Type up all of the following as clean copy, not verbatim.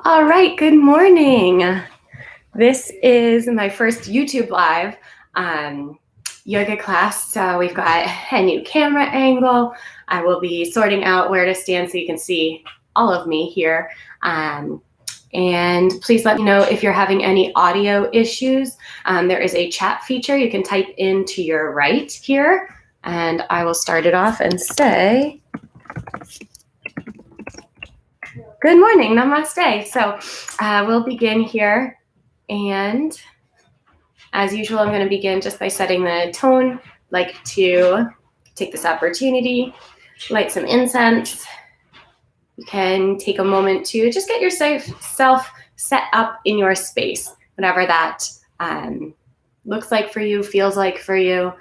All right, good morning. This is my first YouTube live yoga class. So we've got a new camera angle. I will be sorting out where to stand so you can see all of me here. And please let me know if you're having any audio issues. There is a chat feature you can type in to your right here. And I will start it off and say, good morning, namaste. So we'll begin here. And as usual, I'm going to begin just by setting the tone. I'd like to take this opportunity, light some incense. You can take a moment to just get yourself set up in your space, whatever that looks like for you, feels like for you.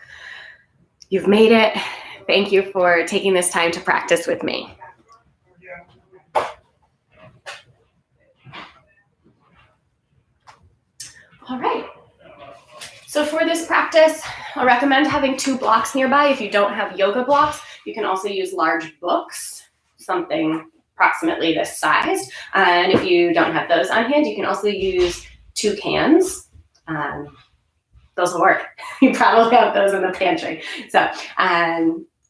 You've made it. Thank you for taking this time to practice with me. All right. So for this practice, I recommend having 2 blocks nearby. If you don't have yoga blocks, you can also use large books, something approximately this size. And if you don't have those on hand, you can also use 2 cans. Those will work. You probably have those in the pantry. So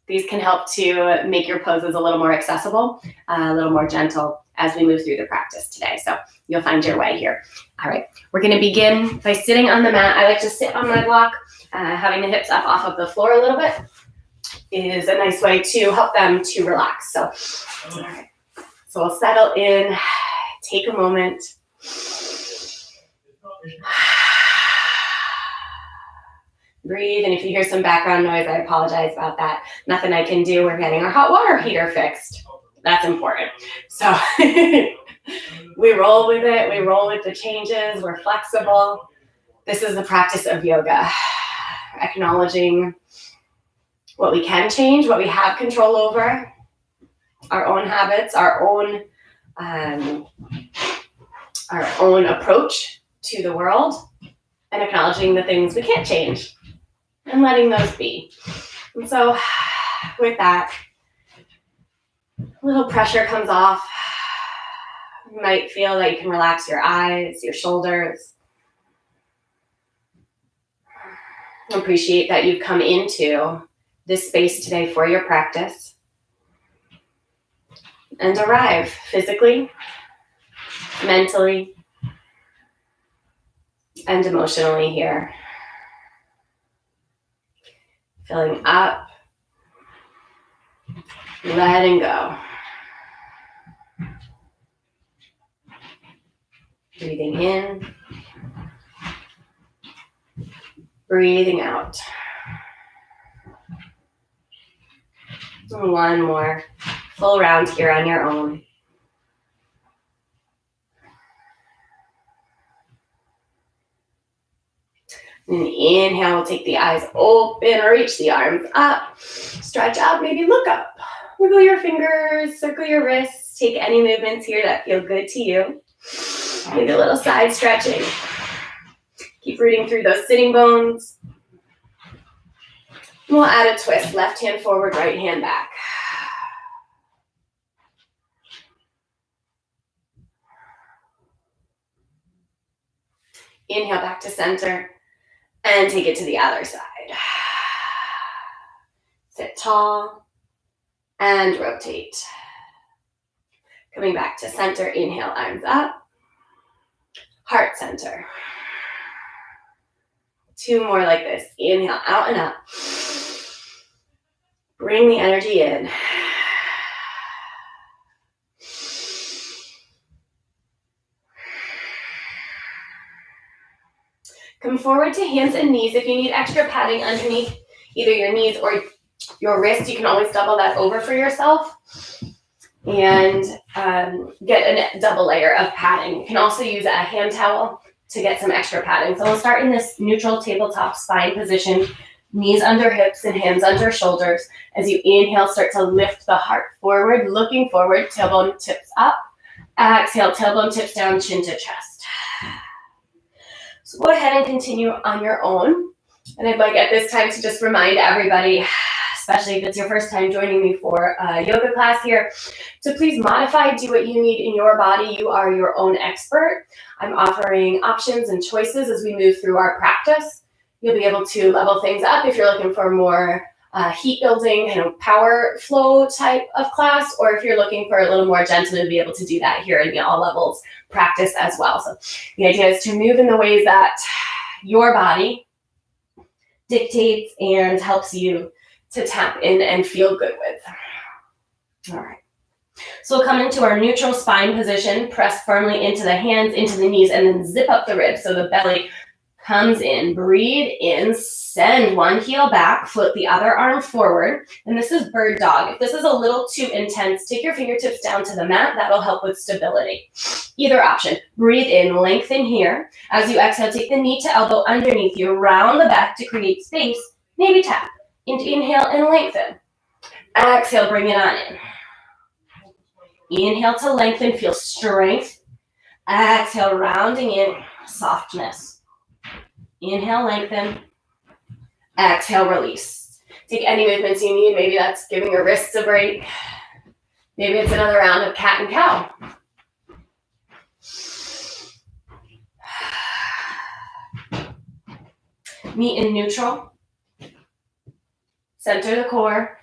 these can help to make your poses a little more accessible, a little more gentle as we move through the practice today. So you'll find your way here. All right, we're going to begin by sitting on the mat. I like to sit on my block, having the hips up off of the floor a little bit is a nice way to help them to relax. So, all right. So we'll settle in, take a moment. Breathe, and if you hear some background noise, I apologize about that. Nothing I can do. We're getting our hot water heater fixed. That's important. So we roll with it. We roll with the changes. We're flexible. This is the practice of yoga. Acknowledging what we can change, what we have control over, our own habits, our own approach to the world, and acknowledging the things we can't change and letting those be. And so with that, a little pressure comes off. You might feel that you can relax your eyes, your shoulders. Appreciate that you've come into this space today for your practice and arrive physically, mentally, and emotionally here. Filling up, letting go. Breathing in, breathing out. And one more full round here on your own. And inhale, take the eyes open, reach the arms up, stretch out, maybe look up. Wiggle your fingers, circle your wrists, take any movements here that feel good to you. Maybe a little side stretching. Keep rooting through those sitting bones. We'll add a twist, left hand forward, right hand back. Inhale back to center. And take it to the other side. Sit tall and rotate. Coming back to center, inhale, arms up. Heart center. 2 more like this. Inhale, out and up. Bring the energy in. Come forward to hands and knees. If you need extra padding underneath either your knees or your wrist, you can always double that over for yourself and get a double layer of padding. You can also use a hand towel to get some extra padding. So we'll start in this neutral tabletop spine position, knees under hips and hands under shoulders. As you inhale, start to lift the heart forward, looking forward, tailbone tips up. Exhale, tailbone tips down, chin to chest. So go ahead and continue on your own. And I'd like at this time to just remind everybody, especially if it's your first time joining me for a yoga class here, to please modify, do what you need in your body. You are your own expert. I'm offering options and choices as we move through our practice. You'll be able to level things up if you're looking for more heat building, power flow type of class, or if you're looking for a little more gentle, to be able to do that here in the all levels practice as well. So the idea is to move in the ways that your body dictates and helps you to tap in and feel good with. All right. So we'll come into our neutral spine position, press firmly into the hands, into the knees, and then zip up the ribs so the belly comes in. Breathe in, send one heel back, flip the other arm forward, and this is bird dog. If this is a little too intense, take your fingertips down to the mat. That'll help with stability. Either option. Breathe in, lengthen here. As you exhale, take the knee to elbow underneath you, round the back to create space. Maybe tap. Inhale and lengthen. Exhale, bring it on in. Inhale to lengthen, feel strength. Exhale, rounding in, softness. Inhale, lengthen. Exhale, release. Take any movements you need. Maybe that's giving your wrists a break. Maybe it's another round of cat and cow. Meet in neutral. Center the core.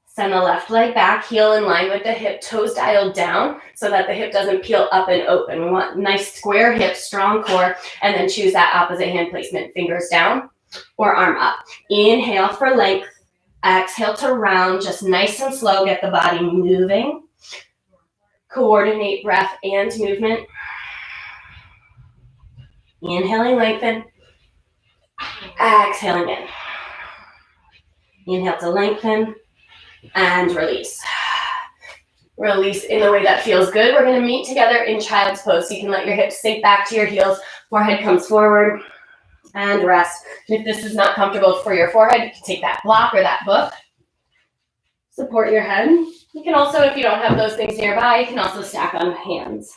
Send the left leg back, heel in line with the hip, toes dialed down so that the hip doesn't peel up and open. We want nice square hips, strong core, and then choose that opposite hand placement, fingers down or arm up. Inhale for length, exhale to round, just nice and slow, get the body moving. Coordinate breath and movement. Inhaling, lengthen. Exhaling in. Inhale to lengthen. And release. Release in a way that feels good. We're going to meet together in child's pose. So you can let your hips sink back to your heels. Forehead comes forward. And rest. If this is not comfortable for your forehead, you can take that block or that book. Support your head. You can also, if you don't have those things nearby, you can also stack on hands.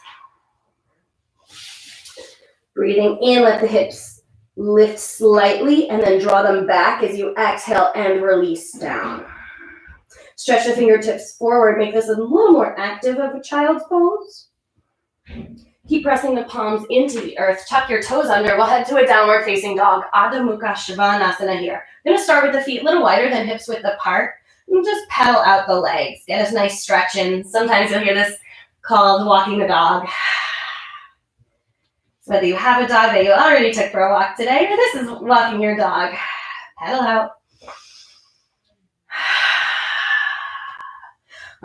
Breathing in, let the hips lift slightly and then draw them back as you exhale and release down. Stretch the fingertips forward. Make this a little more active of a child's pose. Keep pressing the palms into the earth. Tuck your toes under. We'll head to a downward facing dog. Adho Mukha Svanasana here. I'm going to start with the feet a little wider than hips width apart. And just pedal out the legs. Get a nice stretch in. Sometimes you'll hear this called walking the dog. So whether you have a dog that you already took for a walk today, or this is walking your dog, pedal out.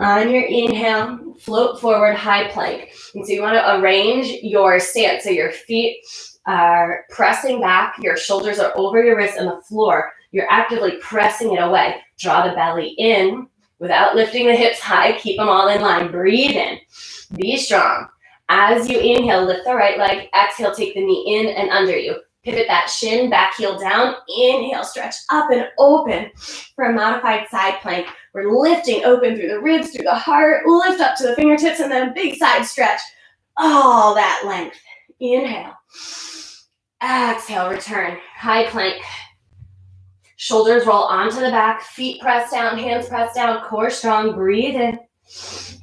On your inhale, float forward, high plank. And so you want to arrange your stance so your feet are pressing back, your shoulders are over your wrists and the floor. You're actively pressing it away. Draw the belly in without lifting the hips high. Keep them all in line. Breathe in. Be strong. As you inhale, lift the right leg. Exhale, take the knee in and under you. Pivot that shin, back heel down. Inhale, stretch up and open for a modified side plank. We're lifting open through the ribs, through the heart. Lift up to the fingertips and then a big side stretch. All that length. Inhale. Exhale, return. High plank. Shoulders roll onto the back. Feet press down, hands press down. Core strong. Breathe in.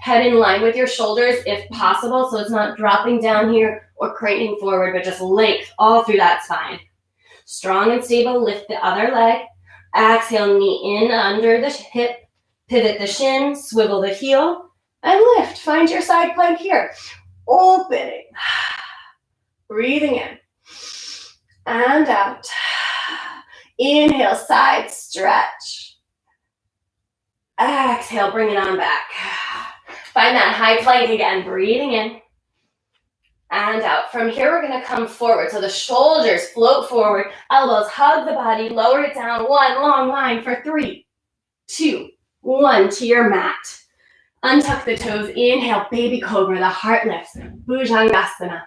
Head in line with your shoulders if possible, so it's not dropping down here or craning forward, but just length all through that spine. Strong and stable, lift the other leg. Exhale, knee in under the hip. Pivot the shin, swivel the heel, and lift. Find your side plank here. Opening. Breathing in. And out. Inhale, side stretch. Exhale, bring it on back. Find that high plank again. Breathing in. And out. From here, we're going to come forward. So the shoulders float forward. Elbows hug the body. Lower it down. One long line for 3, 2, 1 to your mat. Untuck the toes. Inhale, baby cobra. The heart lifts. Bhujangasana.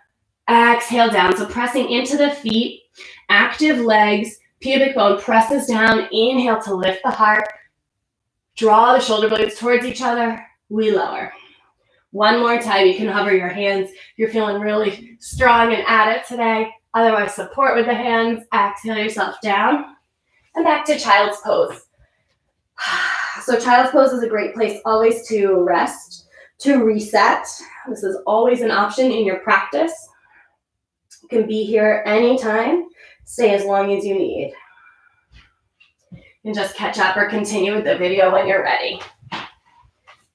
Exhale down. So pressing into the feet. Active legs. Pubic bone presses down. Inhale to lift the heart. Draw the shoulder blades towards each other. We lower. One more time. You can hover your hands. If you're feeling really strong and at it today. Otherwise, support with the hands. Exhale yourself down. And back to child's pose. So child's pose is a great place always to rest, to reset. This is always an option in your practice. You can be here anytime. Stay as long as you need. And just catch up or continue with the video when you're ready.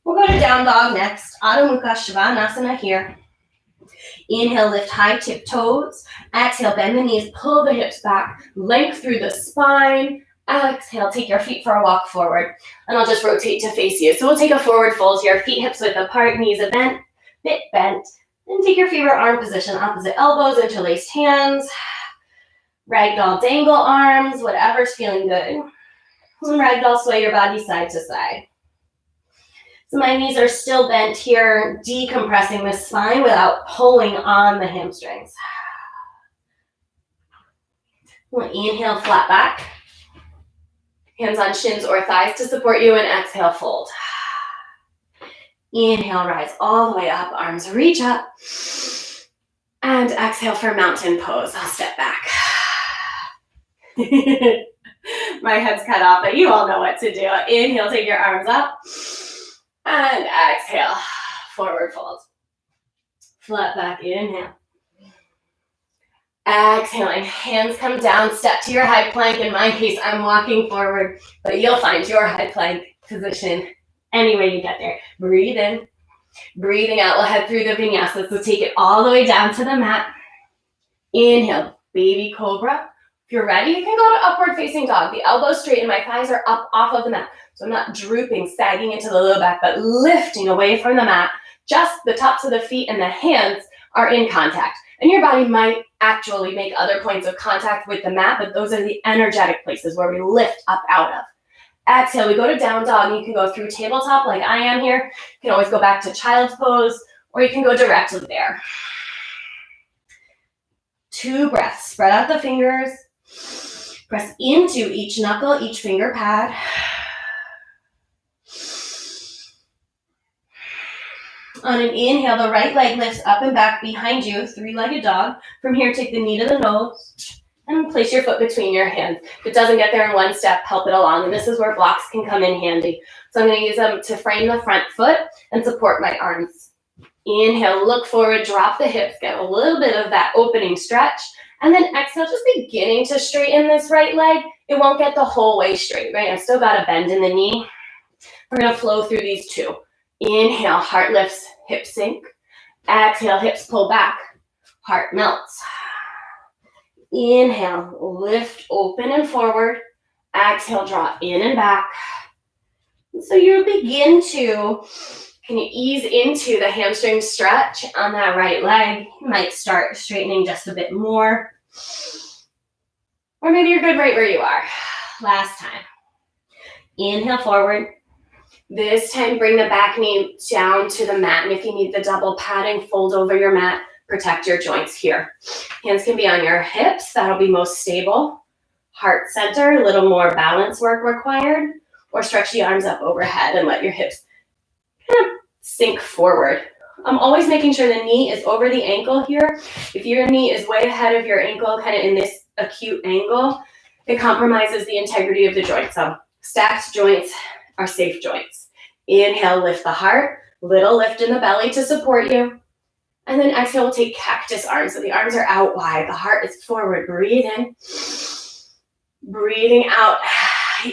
We'll go to down dog next. Adho Mukha Svanasana here. Inhale, lift high, tip toes. Exhale, bend the knees, pull the hips back, length through the spine. Exhale, take your feet for a walk forward. And I'll just rotate to face you. So we'll take a forward fold here, feet hips width apart, knees a bent, bit bent. And take your favorite arm position, opposite elbows, interlaced hands. Ragdoll dangle arms, whatever's feeling good. And ragdoll sway your body side to side. So my knees are still bent here, decompressing the spine without pulling on the hamstrings. We'll inhale, flat back. Hands on shins or thighs to support you, and exhale, fold. Inhale, rise all the way up, arms reach up. And exhale for mountain pose. I'll step back. My head's cut off, but you all know what to do. Inhale, take your arms up. And exhale, forward fold. Flat back, inhale. Exhaling, hands come down, step to your high plank. In my case, I'm walking forward, but you'll find your high plank position any way you get there. Breathe in, breathing out. We'll head through the vinyasa, so take it all the way down to the mat. Inhale, baby cobra. If you're ready, you can go to upward facing dog. The elbows straighten, my thighs are up off of the mat. So I'm not drooping, sagging into the low back, but lifting away from the mat. Just the tops of the feet and the hands are in contact. And your body might actually make other points of contact with the mat, but those are the energetic places where we lift up out of. Exhale, we go to down dog. You can go through tabletop like I am here. You can always go back to child's pose, or you can go directly there. 2 breaths. Spread out the fingers. Press into each knuckle, each finger pad. On an inhale, the right leg lifts up and back behind you, 3-legged dog. From here, take the knee to the nose and place your foot between your hands. If it doesn't get there in one step, help it along. And this is where blocks can come in handy. So I'm going to use them to frame the front foot and support my arms. Inhale, look forward, drop the hips, get a little bit of that opening stretch. And then exhale, just beginning to straighten this right leg. It won't get the whole way straight, right? I've still got a bend in the knee. We're going to flow through these 2. Inhale, heart lifts, hips sink. Exhale, hips pull back, heart melts. Inhale, lift, open and forward. Exhale, draw in and back. So you begin to, can you ease into the hamstring stretch on that right leg? You might start straightening just a bit more. Or maybe you're good right where you are. Last time. Inhale, forward. This time, bring the back knee down to the mat. And if you need the double padding, fold over your mat. Protect your joints here. Hands can be on your hips. That'll be most stable. Heart center, a little more balance work required. Or stretch the arms up overhead and let your hips kind of sink forward. I'm always making sure the knee is over the ankle here. If your knee is way ahead of your ankle, kind of in this acute angle, it compromises the integrity of the joint. So stacked joints are safe joints. Inhale, lift the heart, little lift in the belly to support you. And then exhale, we'll take cactus arms. So the arms are out wide, the heart is forward. Breathe in, breathing out.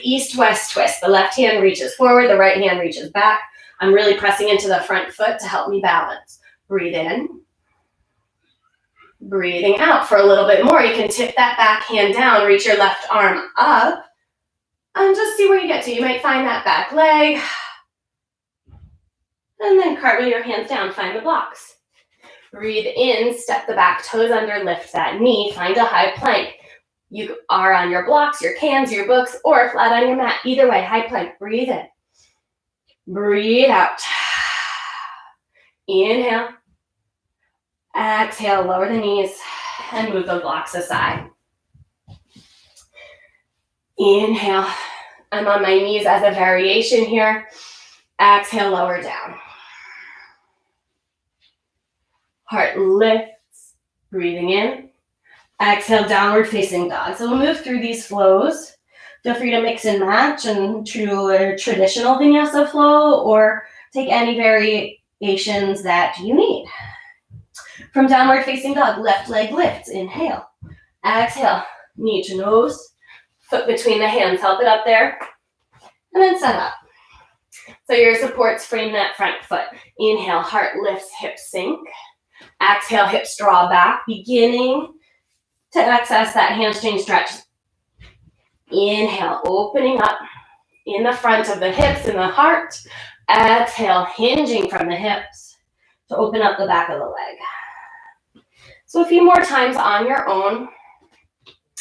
East-west twist. The left hand reaches forward, the right hand reaches back. I'm really pressing into the front foot to help me balance. Breathe in, breathing out. For a little bit more, you can tip that back hand down, reach your left arm up, and just see where you get to. You might find that back leg. And then cartwheel your hands down, find the blocks. Breathe in, step the back toes under, lift that knee, find a high plank. You are on your blocks, your cans, your books, or flat on your mat. Either way, high plank. Breathe in. Breathe out. Inhale. Exhale, lower the knees and move the blocks aside. Inhale. I'm on my knees as a variation here. Exhale, lower down. Heart lifts, breathing in. Exhale, downward facing dog. So we'll move through these flows. Feel free to mix and match and do a traditional vinyasa flow or take any variations that you need. From downward facing dog, left leg lifts, inhale. Exhale, knee to nose, foot between the hands, help it up there, and then set up. So your supports frame that front foot. Inhale, heart lifts, hips sink. Exhale, hips draw back, beginning to access that hamstring stretch. Inhale, opening up in the front of the hips and the heart. Exhale, hinging from the hips to open up the back of the leg. So a few more times on your own.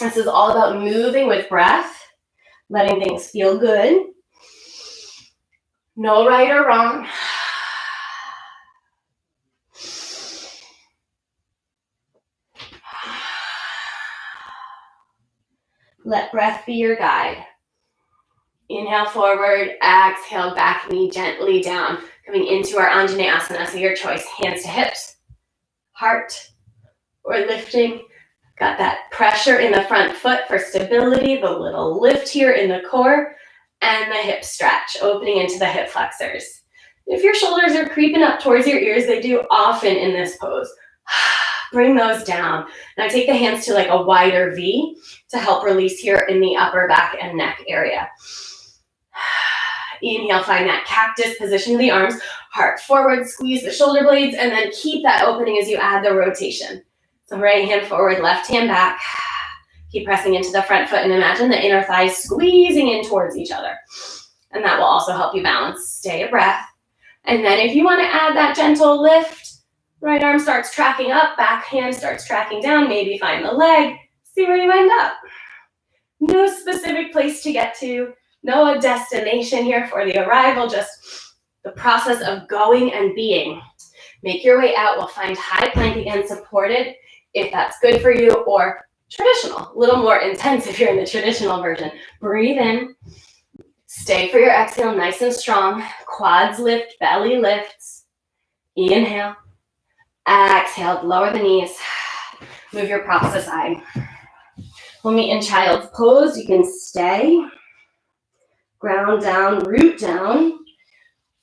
This is all about moving with breath, letting things feel good. No right or wrong. Let breath be your guide. Inhale forward, exhale, back knee gently down. Coming into our Anjaneyasana, so your choice, hands to hips, heart, or lifting. Got that pressure in the front foot for stability, the little lift here in the core, and the hip stretch, opening into the hip flexors. If your shoulders are creeping up towards your ears, they do often in this pose. Bring those down. Now take the hands to like a wider V to help release here in the upper back and neck area. Inhale, find that cactus position of the arms, heart forward, squeeze the shoulder blades, and then keep that opening as you add the rotation. So right hand forward, left hand back. Keep pressing into the front foot and imagine the inner thighs squeezing in towards each other. And that will also help you balance. Stay a breath. And then if you want to add that gentle lift, right arm starts tracking up, back hand starts tracking down, maybe find the leg, see where you end up. No specific place to get to, no destination here for the arrival, just the process of going and being. Make your way out. We'll find high plank again, supported if that's good for you, or traditional, a little more intense if you're in the traditional version. Breathe in. Stay for your exhale, nice and strong. Quads lift, belly lifts. Inhale. Exhale, lower the knees. Move your props aside. We'll meet in child's pose. You can stay. Ground down, root down.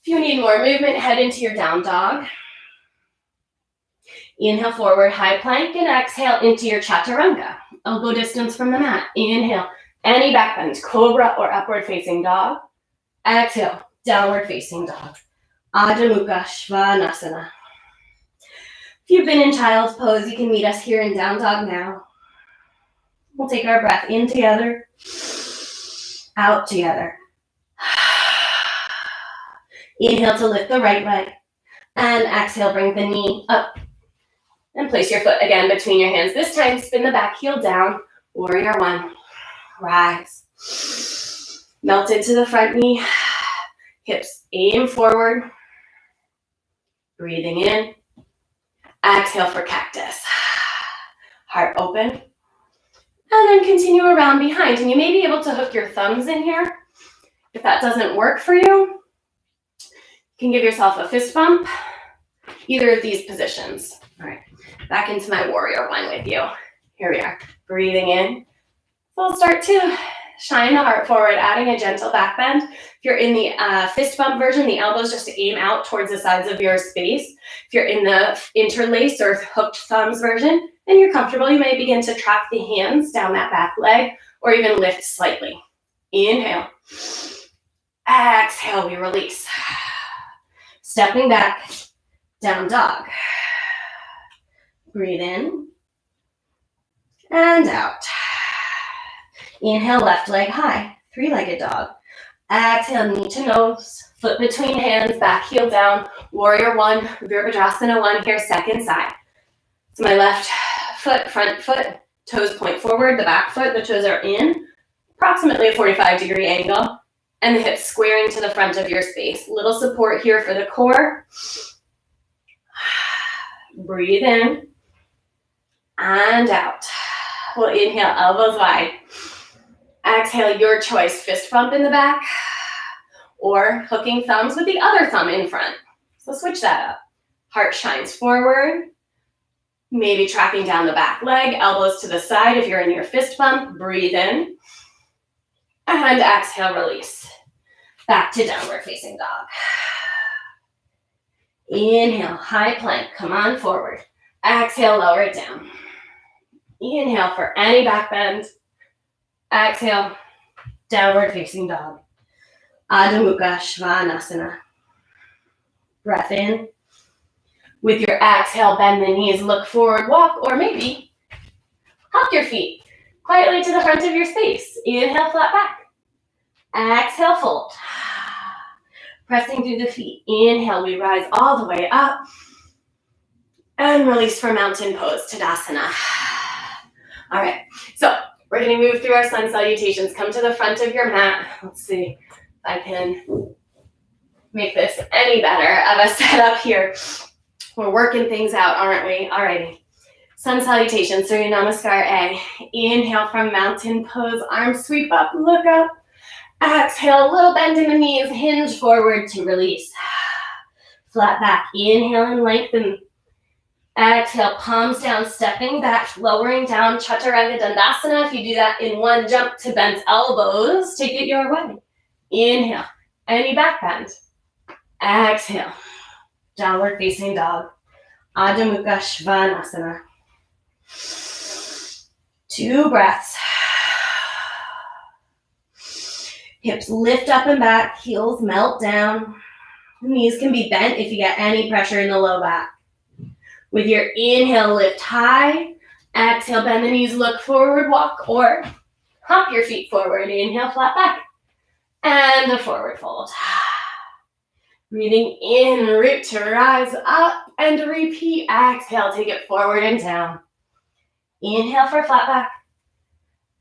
If you need more movement, head into your down dog. Inhale forward, high plank, and exhale into your chaturanga. Elbow distance from the mat. Inhale, any back bend, cobra or upward facing dog. Exhale, downward facing dog. Adho Mukha Svanasana. If you've been in child's pose, you can meet us here in down dog now. We'll take our breath in together, out together. Inhale to lift the right leg, and exhale, bring the knee up. And place your foot again between your hands. This time, spin the back heel down, warrior one. Rise. Melt into the front knee. Hips aim forward. Breathing in. Exhale for cactus. Heart open. And then continue around behind. And you may be able to hook your thumbs in here. If that doesn't work for you, you can give yourself a fist bump. Either of these positions. All right. Back into my warrior one with you. Here we are. Breathing in. So we'll start to shine the heart forward, adding a gentle back bend. If you're in the fist bump version, the elbows just aim out towards the sides of your space. If you're in the interlace or hooked thumbs version, and you're comfortable, you may begin to track the hands down that back leg or even lift slightly. Inhale. Exhale, we release. Stepping back, down dog. Breathe in and out. Inhale, left leg high, three-legged dog. Exhale, knee to nose, foot between hands, back heel down, warrior one, Virabhadrasana one here, second side. So my left foot, front foot, toes point forward, the back foot, the toes are in, approximately a 45-degree angle, and the hips squaring to the front of your space. Little support here for the core. Breathe in and out. We'll inhale, elbows wide. Exhale, your choice, fist bump in the back or hooking thumbs with the other thumb in front. So switch that up. Heart shines forward. Maybe tracking down the back leg, elbows to the side if you're in your fist bump. Breathe in. And exhale, release. Back to downward facing dog. Inhale, high plank, come on forward. Exhale, lower it down. Inhale for any back bend. Exhale, downward facing dog. Adho Mukha Svanasana. Breath in. With your exhale, bend the knees, look forward, walk, or maybe hop your feet quietly to the front of your space. Inhale, flat back. Exhale, fold. Pressing through the feet. Inhale, we rise all the way up. And release for mountain pose, Tadasana. All right, so we're going to move through our sun salutations. Come to the front of your mat. Let's see if I can make this any better of a setup here. We're working things out, aren't we? All righty. Sun salutations, Surya Namaskar A. Inhale from mountain pose, arms sweep up, look up. Exhale, little bend in the knees, hinge forward to release. Flat back, inhale and lengthen. Exhale, palms down, stepping back, lowering down, Chaturanga Dandasana. If you do that in one jump to bent elbows, take it your way. Inhale, any back bend. Exhale, downward facing dog. Adho Mukha Svanasana. 2 breaths. Hips lift up and back, heels melt down. Knees can be bent if you get any pressure in the low back. With your inhale, lift high. Exhale, bend the knees, look forward, walk, or hop your feet forward. Inhale, flat back. And a forward fold. Breathing in, root to rise up and repeat. Exhale, take it forward and down. Inhale for flat back.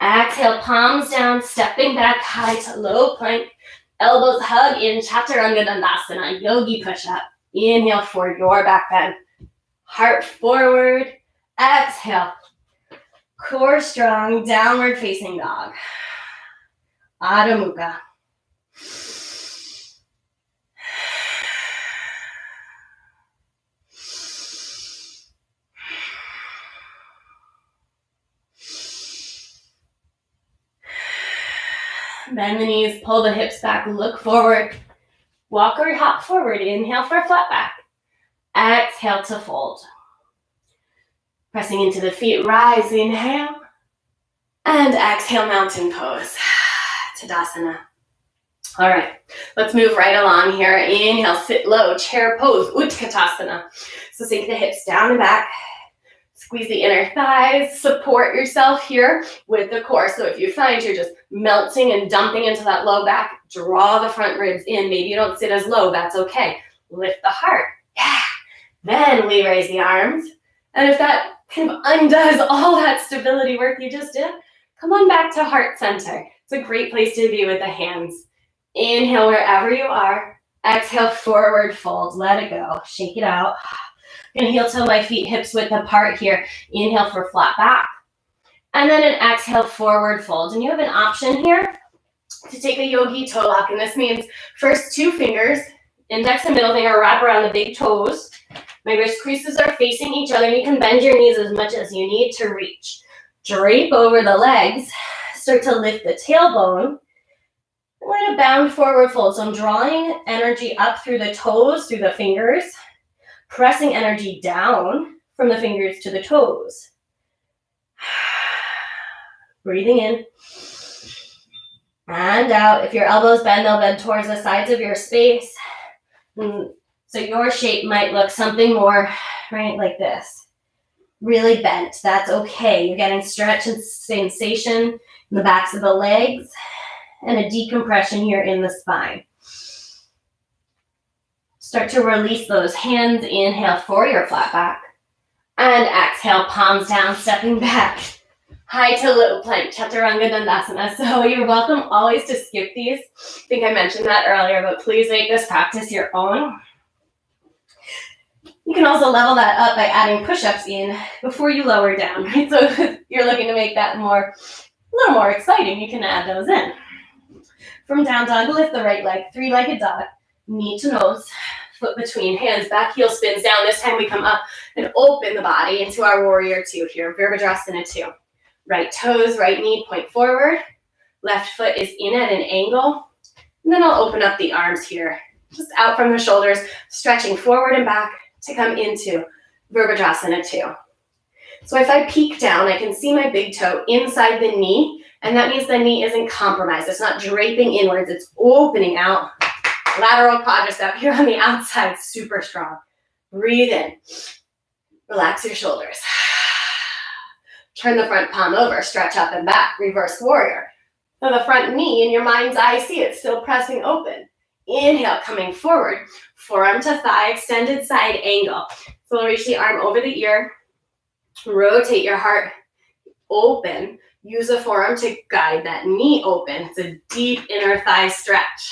Exhale, palms down, stepping back, high to low plank. Elbows hug in Chaturanga Dandasana, yogi push-up. Inhale for your back bend. Heart forward. Exhale. Core strong, downward facing dog. Adho Mukha. Bend the knees, pull the hips back, look forward. Walk or hop forward. Inhale for flat back. Exhale to fold. Pressing into the feet, rise, inhale. And exhale, mountain pose. Tadasana. All right, let's move right along here. Inhale, sit low, chair pose, Utkatasana. So sink the hips down and back. Squeeze the inner thighs, support yourself here with the core. So if you find you're just melting and dumping into that low back, draw the front ribs in. Maybe you don't sit as low, that's okay. Lift the heart, yeah. Then we raise the arms. And if that kind of undoes all that stability work you just did, come on back to heart center. It's a great place to be with the hands. Inhale wherever you are. Exhale, forward fold, let it go. Shake it out. Gonna heel toe my feet, hips width apart here. Inhale for flat back. And then an exhale, forward fold. And you have an option here to take a yogi toe lock. And this means first 2 fingers, index and middle finger, wrap around the big toes. My wrist creases are facing each other. And you can bend your knees as much as you need to reach. Drape over the legs. Start to lift the tailbone. We're going to bound forward fold. So I'm drawing energy up through the toes, through the fingers. Pressing energy down from the fingers to the toes. Breathing in. And out. If your elbows bend, they'll bend towards the sides of your space. So your shape might look something more, right, like this. Really bent. That's okay. You're getting stretch and sensation in the backs of the legs and a decompression here in the spine. Start to release those hands. Inhale for your flat back. And exhale, palms down, stepping back. High to low plank, Chaturanga Dandasana. So you're welcome always to skip these. I think I mentioned that earlier, but please make this practice your own. You can also level that up by adding push-ups in before you lower down, right? So if you're looking to make that a little more exciting, you can add those in. From down dog, lift the right leg, 3-legged dog, knee to nose. Foot between hands, back heel spins down. This time we come up and open the body into our warrior 2 here, Virabhadrasana 2. Right toes, right knee, point forward. Left foot is in at an angle. And then I'll open up the arms here, just out from the shoulders, stretching forward and back to come into Virabhadrasana 2. So if I peek down, I can see my big toe inside the knee, and that means the knee isn't compromised. It's not draping inwards, it's opening out. Lateral quadricep here on the outside, super strong. Breathe in. Relax your shoulders. Turn the front palm over, stretch up and back, reverse warrior. So the front knee, in your mind's eye, see it still pressing open. Inhale, coming forward, forearm to thigh, extended side angle. So we'll reach the arm over the ear, rotate your heart open, use the forearm to guide that knee open. It's a deep inner thigh stretch.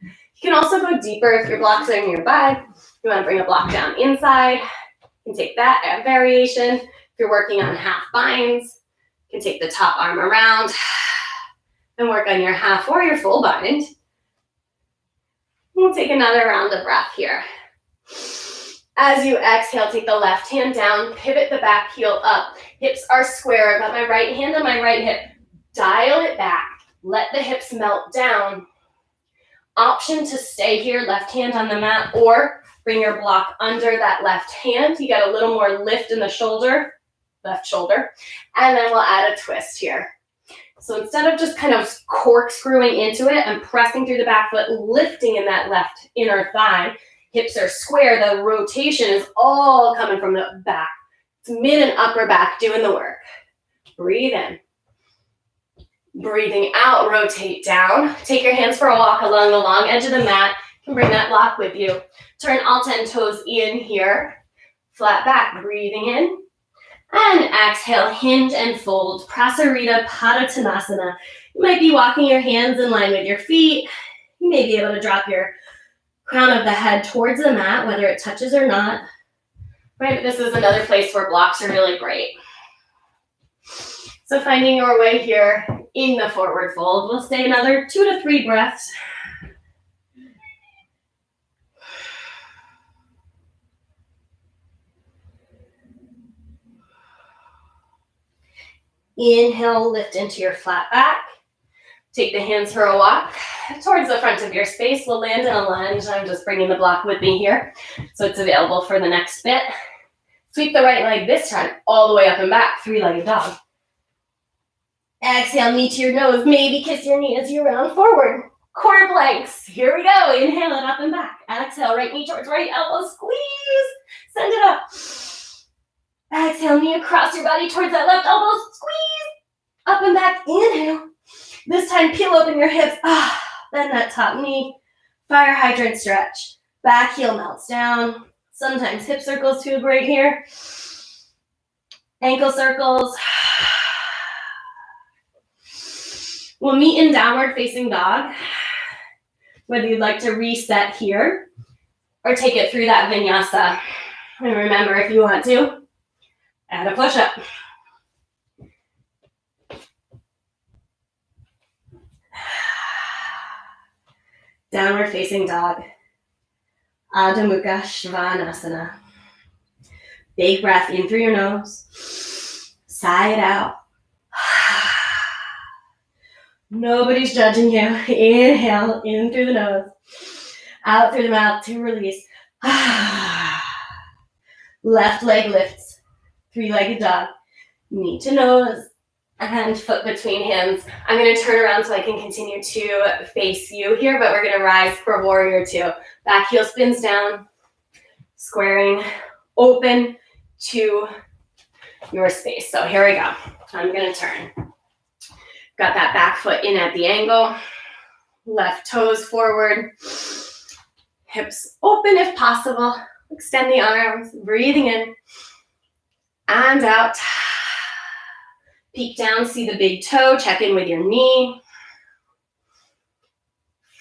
You can also go deeper if your blocks are nearby. You want to bring a block down inside, you can take that variation. If you're working on half binds, you can take the top arm around and work on your half or your full bind. We'll take another round of breath here. As you exhale, take the left hand down, pivot the back heel up. Hips are square. I've got my right hand on my right hip. Dial it back. Let the hips melt down. Option to stay here, left hand on the mat, or bring your block under that left hand. You get a little more lift in the shoulder, left shoulder, and then we'll add a twist here. So instead of just kind of corkscrewing into it and pressing through the back foot, lifting in that left inner thigh, hips are square, the rotation is all coming from the back. It's mid and upper back doing the work. Breathe in. Breathing out, rotate down. Take your hands for a walk along the long edge of the mat. You can bring that block with you. Turn all 10 toes in here. Flat back, breathing in. And exhale, hinge and fold. Prasarita Padottanasana. You might be walking your hands in line with your feet. You may be able to drop your crown of the head towards the mat, whether it touches or not. Right, this is another place where blocks are really great. So finding your way here in the forward fold. We'll stay another 2 to 3 breaths. Inhale, lift into your flat back. Take the hands for a walk towards the front of your space. We'll land in a lunge. I'm just bringing the block with me here, so it's available for the next bit. Sweep the right leg this time all the way up and back, 3-legged dog. Exhale, knee to your nose. Maybe kiss your knee as you round forward. Quarter planks. Here we go. Inhale it up and back. Exhale, right knee towards right elbow. Squeeze. Send it up. Exhale, knee across your body towards that left elbow. Squeeze. Up and back. Inhale. This time, peel open your hips. Bend that top knee. Fire hydrant stretch. Back heel melts down. Sometimes hip circles feel great here. Ankle circles. We'll meet in downward facing dog. Whether you'd like to reset here or take it through that vinyasa. And remember, if you want to, add a push-up. Downward facing dog. Adho Mukha Svanasana. Big breath in through your nose. Sigh it out. Nobody's judging you. Inhale, in through the nose. Out through the mouth to release. Left leg lifts. 3-legged dog. Knee to nose. And foot between hands. I'm going to turn around so I can continue to face you here, but we're going to rise for warrior 2. Back heel spins down. Squaring open to your space. So here we go. I'm going to turn. Got that back foot in at the angle. Left toes forward. Hips open if possible. Extend the arms. Breathing in. And out. Peek down, see the big toe. Check in with your knee.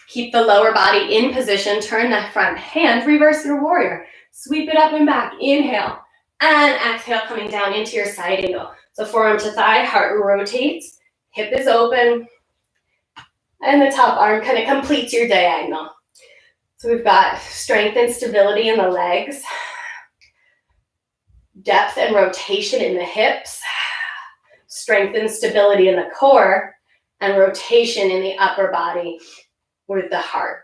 Keep the lower body in position. Turn the front hand. Reverse your warrior. Sweep it up and back. Inhale. And exhale, coming down into your side angle. So forearm to thigh. Heart rotates. Hip is open, and the top arm kind of completes your diagonal. So we've got strength and stability in the legs, depth and rotation in the hips, strength and stability in the core, and rotation in the upper body with the heart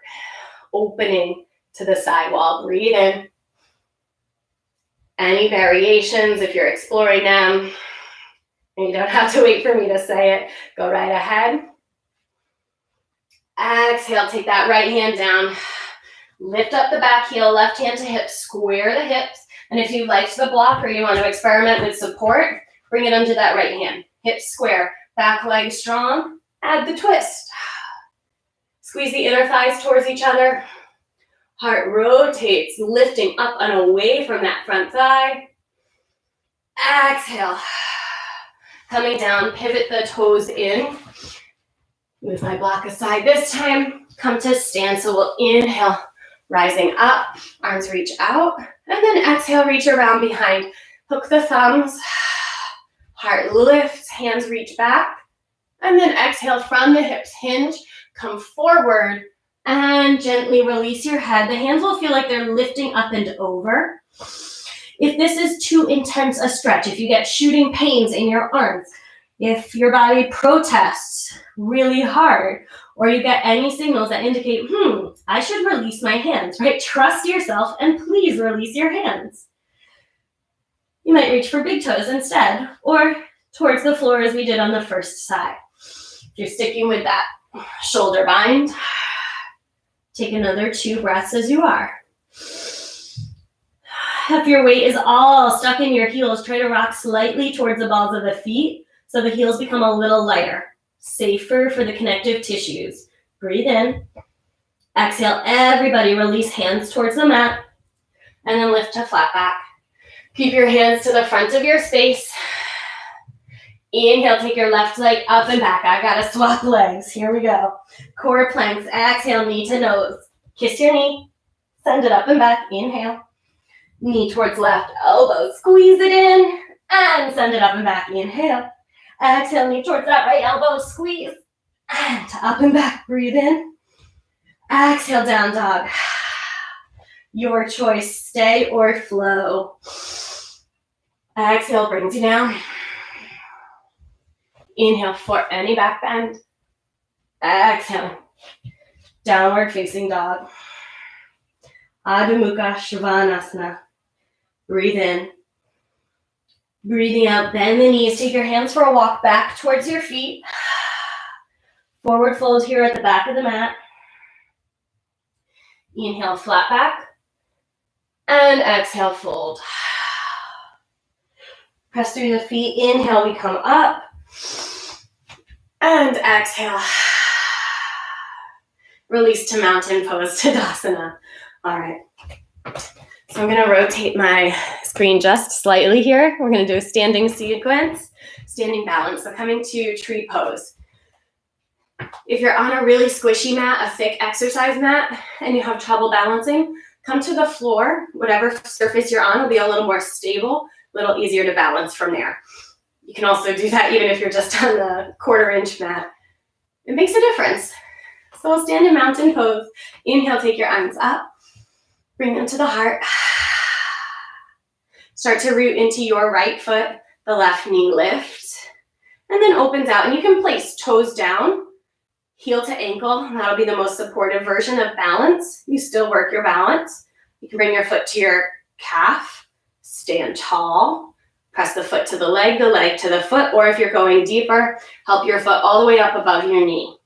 opening to the side wall. Breathe in. Any variations, if you're exploring them, and you don't have to wait for me to say it, go right ahead. Exhale, take that right hand down. Lift up the back heel, left hand to hip, square the hips. And if you liked the block or you want to experiment with support, bring it under that right hand. Hips square, back leg strong, add the twist. Squeeze the inner thighs towards each other. Heart rotates, lifting up and away from that front thigh. Exhale. Coming down, pivot the toes in. Move my block aside this time. Come to stand, so we'll inhale, rising up, arms reach out, and then exhale, reach around behind. Hook the thumbs, heart lifts, hands reach back, and then exhale from the hips, hinge, come forward, and gently release your head. The hands will feel like they're lifting up and over. If this is too intense a stretch, if you get shooting pains in your arms, if your body protests really hard, or you get any signals that indicate, I should release my hands, right? Trust yourself and please release your hands. You might reach for big toes instead, or towards the floor as we did on the first side. If you're sticking with that shoulder bind, take another 2 breaths as you are. If your weight is all stuck in your heels, try to rock slightly towards the balls of the feet so the heels become a little lighter, safer for the connective tissues. Breathe in. Exhale, everybody release hands towards the mat, and then lift to flat back. Keep your hands to the front of your space. Inhale, take your left leg up and back. I gotta swap legs. Here we go. Core planks. Exhale, knee to nose. Kiss your knee. Send it up and back. Inhale. Knee towards left elbow. Squeeze it in and send it up and back. Inhale. Exhale, knee towards that right elbow. Squeeze and up and back. Breathe in. Exhale, down dog. Your choice, stay or flow. Exhale, brings you down. Inhale for any back bend. Exhale, downward facing dog. Adho Mukha Svanasana. Breathe in. Breathing out, bend the knees. Take your hands for a walk back towards your feet. Forward fold here at the back of the mat. Inhale, flat back. And exhale, fold. Press through the feet. Inhale, we come up. And exhale. Release to mountain pose, Tadasana. All right. So I'm going to rotate my screen just slightly here. We're going to do a standing sequence, standing balance. So coming to tree pose. If you're on a really squishy mat, a thick exercise mat, and you have trouble balancing, come to the floor. Whatever surface you're on will be a little more stable, a little easier to balance from there. You can also do that even if you're just on the 1/4 inch mat. It makes a difference. So we'll stand in mountain pose. Inhale, take your arms up. Bring them to the heart. Start to root into your right foot. The left knee lifts. And then opens out. And you can place toes down, heel to ankle. That'll be the most supportive version of balance. You still work your balance. You can bring your foot to your calf. Stand tall. Press the foot to the leg to the foot. Or if you're going deeper, help your foot all the way up above your knee.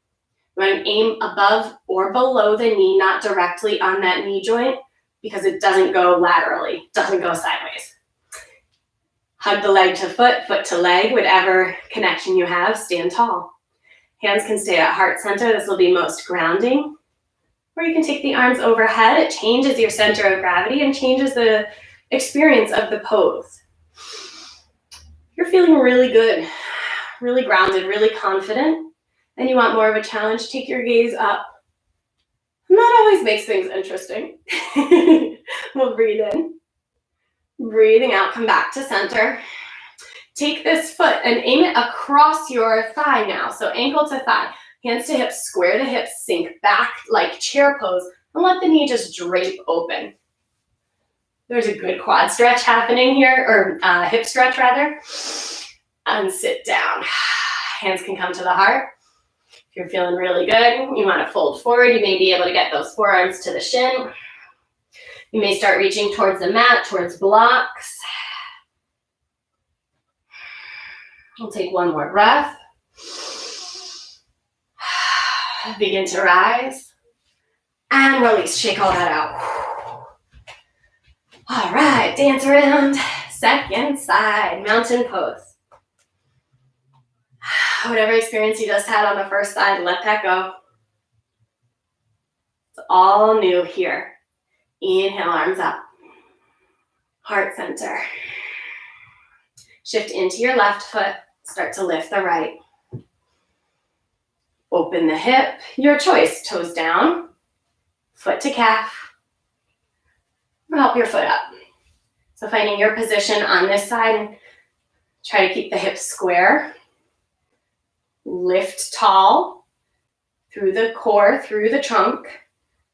You want to aim above or below the knee, not directly on that knee joint, because it doesn't go laterally, doesn't go sideways. Hug the leg to foot, foot to leg, whatever connection you have, stand tall. Hands can stay at heart center. This will be most grounding. Or you can take the arms overhead. It changes your center of gravity and changes the experience of the pose. You're feeling really good, really grounded, really confident, and you want more of a challenge, take your gaze up. And that always makes things interesting. We'll breathe in. Breathing out, come back to center. Take this foot and aim it across your thigh now. So ankle to thigh, hands to hips, square the hips, sink back like chair pose, and let the knee just drape open. There's a good quad stretch happening here, or hip stretch rather. And sit down. Hands can come to the heart. you're feeling really good, you want to fold forward. You may be able to get those forearms to the shin. You may start reaching towards the mat, towards blocks. We'll take one more breath. Begin to rise and release. Shake all that out. All right, dance around. Second side, mountain pose. Whatever experience you just had on the first side, let that go. It's all new here. Inhale, arms up. Heart center. Shift into your left foot. Start to lift the right. Open the hip, your choice. Toes down, foot to calf. Or help your foot up. So finding your position on this side, try to keep the hips square. Lift tall through the core, through the trunk.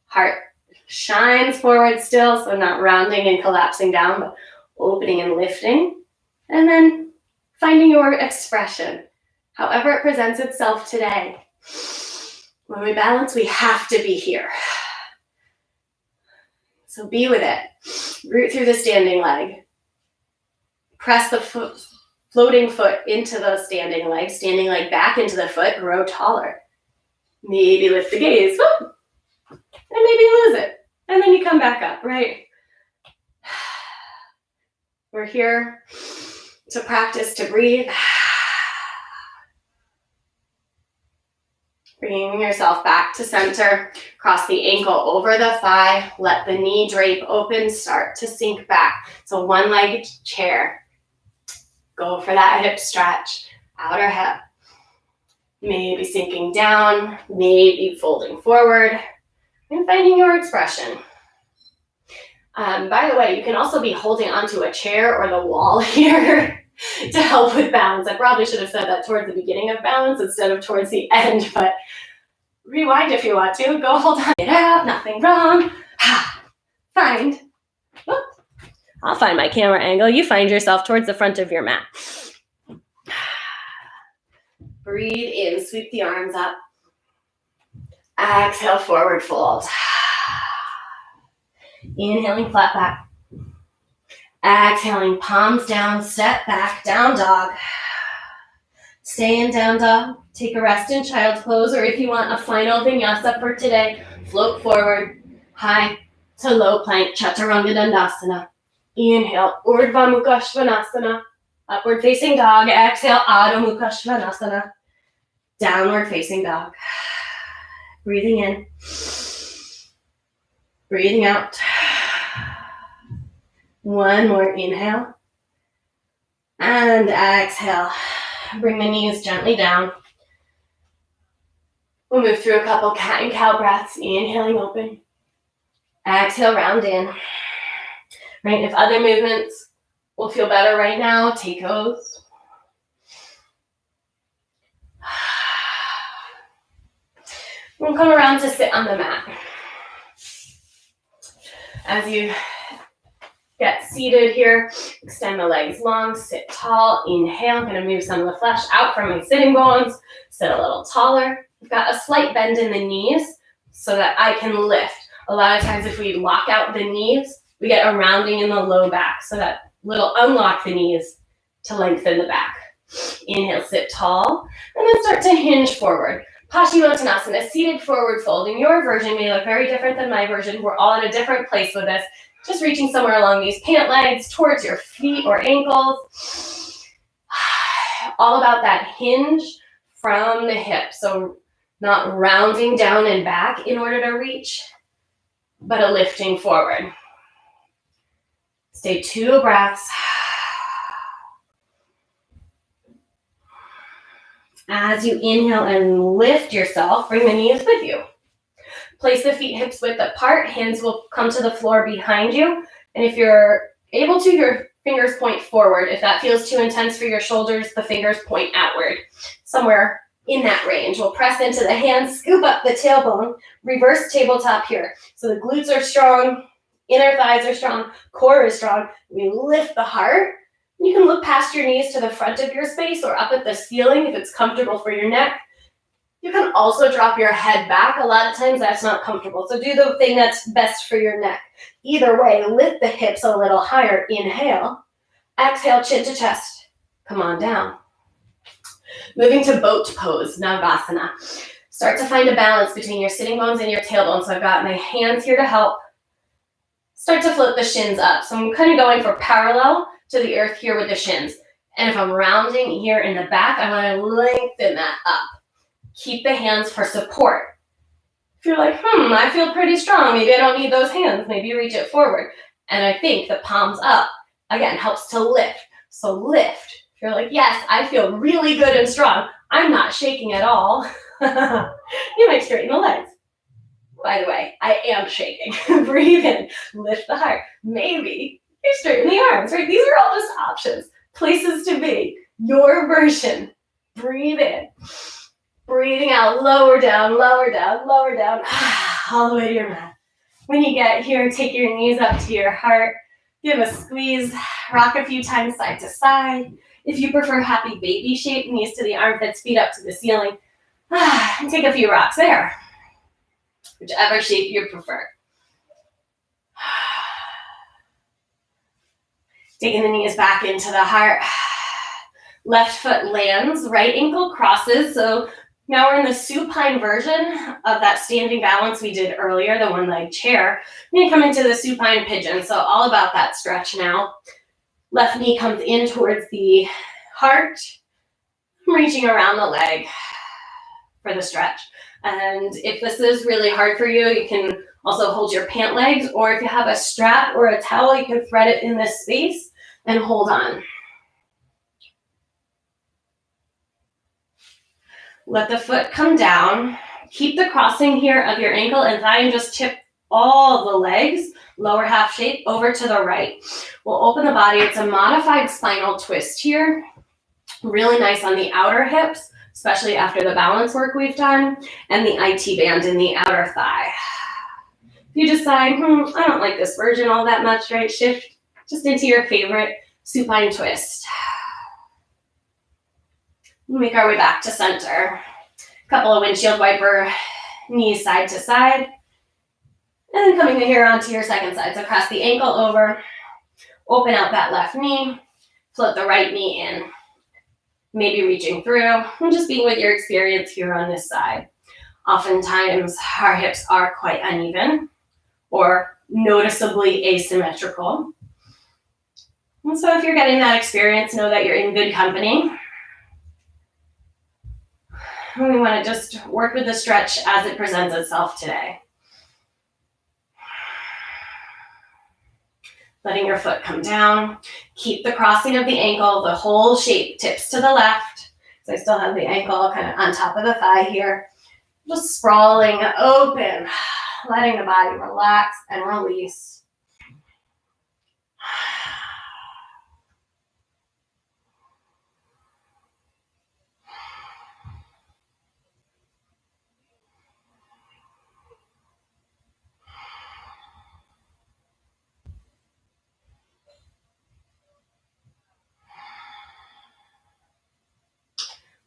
Heart shines forward still, so not rounding and collapsing down, but opening and lifting. And then finding your expression, however it presents itself today. When we balance, we have to be here. So be with it. Root through the standing leg. Press the floating foot into the standing leg back into the foot, grow taller. Maybe lift the gaze, and maybe lose it. And then you come back up, right? We're here to practice to breathe. Bringing yourself back to center. Cross the ankle over the thigh. Let the knee drape open. Start to sink back. So one-legged chair. Go for that hip stretch. Outer hip. Maybe sinking down. Maybe folding forward. And finding your expression. By the way, you can also be holding onto a chair or the wall here to help with balance. I probably should have said that towards the beginning of balance instead of towards the end, but rewind if you want to. Go hold on. Get out, nothing wrong. Find. I'll find my camera angle. You find yourself towards the front of your mat. Breathe in, sweep the arms up. Exhale, forward fold. Inhaling, flat back. Exhaling, palms down, step back, down dog. Stay in down dog. Take a rest in child's pose, or if you want a final vinyasa for today, float forward, high to low plank, chaturanga dandasana. Inhale, urdhva mukha svanasana. Upward facing dog. Exhale, adho mukha svanasana. Downward facing dog. Breathing in. Breathing out. One more inhale. And exhale. Bring the knees gently down. We'll move through a couple cat and cow breaths. Inhaling, open. Exhale, round in. Right, if other movements will feel better right now, take those. We'll come around to sit on the mat. As you get seated here, extend the legs long, sit tall, inhale. I'm going to move some of the flesh out from my sitting bones, sit a little taller. I've got a slight bend in the knees so that I can lift. A lot of times if we lock out the knees, we get a rounding in the low back, so that little unlock the knees to lengthen the back. Inhale, sit tall, and then start to hinge forward. Paschimottanasana, seated forward fold. In your version may look very different than my version. We're all in a different place with this. Just reaching somewhere along these pant legs towards your feet or ankles. All about that hinge from the hip. So not rounding down and back in order to reach, but a lifting forward. Stay 2 breaths. As you inhale and lift yourself, bring the knees with you. Place the feet hips width apart. Hands will come to the floor behind you. And if you're able to, your fingers point forward. If that feels too intense for your shoulders, the fingers point outward. Somewhere in that range. We'll press into the hands, scoop up the tailbone, reverse tabletop here. So the glutes are strong, inner thighs are strong, core is strong. We lift the heart. You can look past your knees to the front of your space or up at the ceiling if it's comfortable for your neck. You can also drop your head back. A lot of times that's not comfortable. So do the thing that's best for your neck. Either way, lift the hips a little higher. Inhale. Exhale, chin to chest. Come on down. Moving to boat pose, Navasana. Start to find a balance between your sitting bones and your tailbone. So I've got my hands here to help. Start to float the shins up. So I'm kind of going for parallel to the earth here with the shins. And if I'm rounding here in the back, I want to lengthen that up. Keep the hands for support. If you're like, I feel pretty strong, maybe I don't need those hands, maybe reach it forward. And I think the palms up, again, helps to lift. So lift. If you're like, yes, I feel really good and strong, I'm not shaking at all, you might straighten the legs. By the way, I am shaking. Breathe in, lift the heart. Maybe you straighten the arms, right? These are all just options, places to be, your version. Breathe in. Breathing out, lower down, lower down, lower down, all the way to your mat. When you get here, take your knees up to your heart. Give a squeeze, rock a few times side to side. If you prefer happy baby shape, knees to the armpits, feet up to the ceiling. And take a few rocks there. Whichever shape you prefer. Taking the knees back into the heart. Left foot lands, right ankle crosses. So now we're in the supine version of that standing balance we did earlier, the one leg chair. We're gonna come into the supine pigeon. So all about that stretch now. Left knee comes in towards the heart. I'm reaching around the leg for the stretch. And if this is really hard for you, you can also hold your pant legs, or if you have a strap or a towel, you can thread it in this space and hold on. Let the foot come down. Keep the crossing here of your ankle and thigh and just tip all the legs, lower half shape, over to the right. We'll open the body. It's a modified spinal twist here. Really nice on the outer hips, especially after the balance work we've done, and the IT band in the outer thigh. If you decide, I don't like this version all that much, right? Shift just into your favorite supine twist. Make our way back to center. A couple of windshield wiper knees side to side. And then coming here onto your second side. So cross the ankle over, open out that left knee, float the right knee in. Maybe reaching through, and just being with your experience here on this side. Oftentimes, our hips are quite uneven or noticeably asymmetrical. And so if you're getting that experience, know that you're in good company. We want to just work with the stretch as it presents itself today. Letting your foot come down. Keep the crossing of the ankle, the whole shape tips to the left. So I still have the ankle kind of on top of the thigh here. Just sprawling open, letting the body relax and release.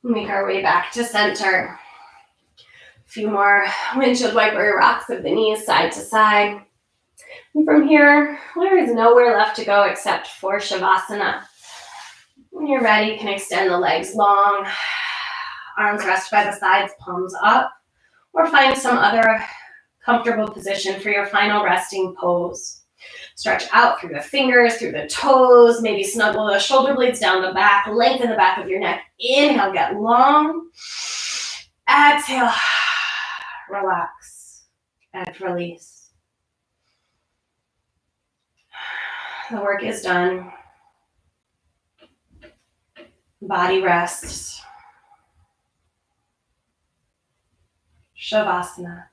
Make our way back to center. A few more windshield wiper rocks of the knees side to side. And from here, there is nowhere left to go except for Shavasana. When you're ready, you can extend the legs long. Arms rest by the sides, palms up. Or find some other comfortable position for your final resting pose. Stretch out through the fingers, through the toes, maybe snuggle the shoulder blades down the back, lengthen the back of your neck. Inhale, get long. Exhale, relax and release. The work is done. Body rests. Shavasana.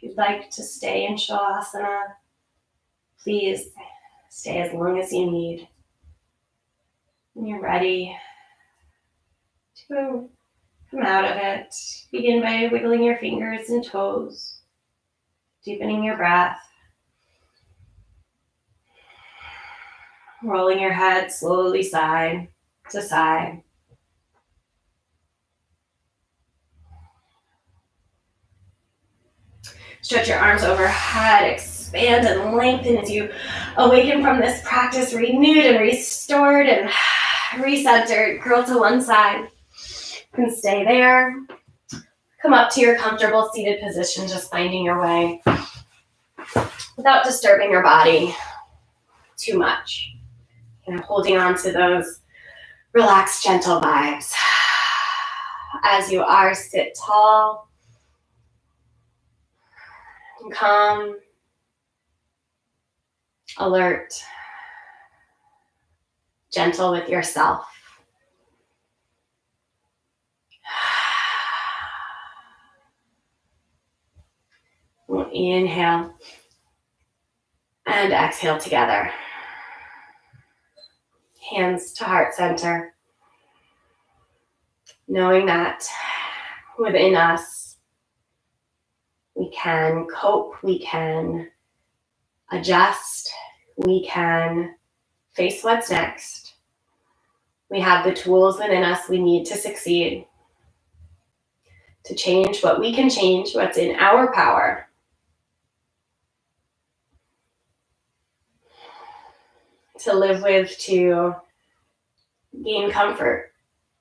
you'd like to stay in Shavasana, please stay as long as you need. When you're ready to come out of it, begin by wiggling your fingers and toes, deepening your breath, rolling your head slowly side to side. Stretch your arms overhead, expand and lengthen as you awaken from this practice, renewed and restored and recentered. Curl to one side and stay there. Come up to your comfortable seated position, just finding your way without disturbing your body too much. Holding on to those relaxed, gentle vibes. As you are, sit tall, calm, alert, gentle with yourself. We'll inhale and exhale together. Hands to heart center. Knowing that within us, we can cope, we can adjust, we can face what's next. We have the tools within us we need to succeed, to change what we can change, what's in our power. To live with, to gain comfort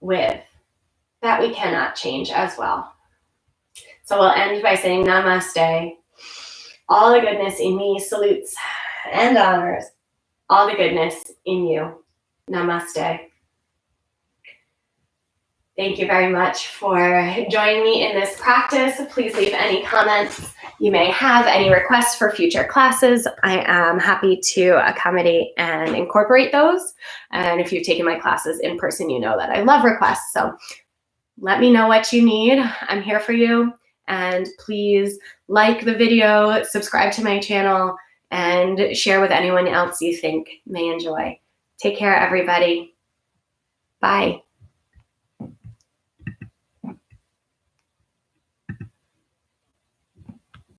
with, that we cannot change as well. So we'll end by saying namaste. All the goodness in me salutes and honors all the goodness in you. Namaste. Thank you very much for joining me in this practice. Please leave any comments you may have, any requests for future classes. I am happy to accommodate and incorporate those. And if you've taken my classes in person, you know that I love requests. So let me know what you need. I'm here for you. And please like the video, subscribe to my channel, and share with anyone else you think may enjoy. Take care, everybody. Bye.